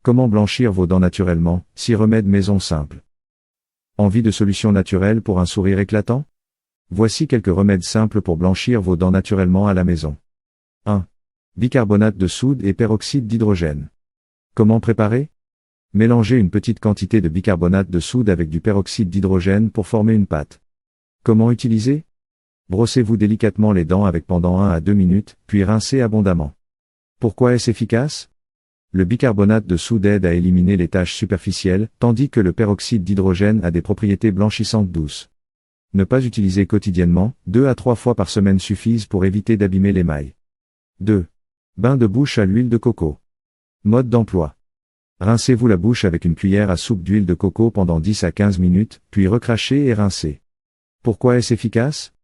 Comment blanchir vos dents naturellement, 6 remèdes maison simples. Envie de solutions naturelles pour un sourire éclatant? Voici quelques remèdes simples pour blanchir vos dents naturellement à la maison. 1. Bicarbonate de soude et peroxyde d'hydrogène. Comment préparer? Mélangez une petite quantité de bicarbonate de soude avec du peroxyde d'hydrogène pour former une pâte. Comment utiliser? Brossez-vous délicatement les dents avec pendant 1 à 2 minutes, puis rincez abondamment. Pourquoi est-ce efficace? Le bicarbonate de soude aide à éliminer les taches superficielles, tandis que le peroxyde d'hydrogène a des propriétés blanchissantes douces. Ne pas utiliser quotidiennement, 2 à 3 fois par semaine suffisent pour éviter d'abîmer l'émail. 2. Bain de bouche à l'huile de coco. Mode d'emploi. Rincez-vous la bouche avec une cuillère à soupe d'huile de coco pendant 10 à 15 minutes, puis recrachez et rincez. Pourquoi est-ce efficace?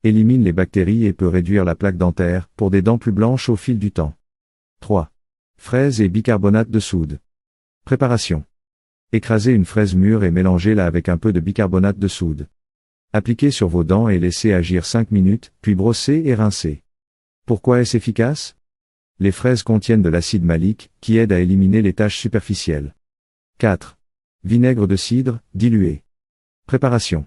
Élimine les bactéries et peut réduire la plaque dentaire, pour des dents plus blanches au fil du temps. 3. Fraises et bicarbonate de soude. Préparation. Écrasez une fraise mûre et mélangez-la avec un peu de bicarbonate de soude. Appliquez sur vos dents et laissez agir 5 minutes, puis brossez et rincez. Pourquoi est-ce efficace? Les fraises contiennent de l'acide malique, qui aide à éliminer les taches superficielles. 4. Vinaigre de cidre, dilué. Préparation.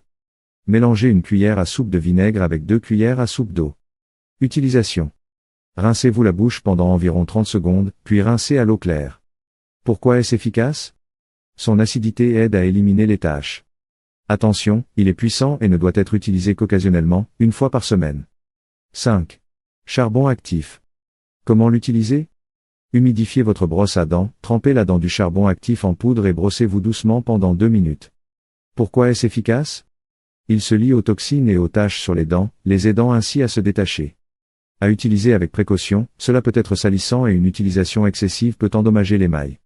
Mélangez une cuillère à soupe de vinaigre avec 2 cuillères à soupe d'eau. Utilisation. Rincez-vous la bouche pendant environ 30 secondes, puis rincez à l'eau claire. Pourquoi est-ce efficace? Son acidité aide à éliminer les taches. Attention, il est puissant et ne doit être utilisé qu'occasionnellement, 1 fois par semaine. 5. Charbon actif. Comment l'utiliser? Humidifiez votre brosse à dents, trempez-la dans du charbon actif en poudre et brossez-vous doucement pendant 2 minutes. Pourquoi est-ce efficace? Il se lie aux toxines et aux taches sur les dents, les aidant ainsi à se détacher. À utiliser avec précaution, cela peut être salissant et une utilisation excessive peut endommager l'émail.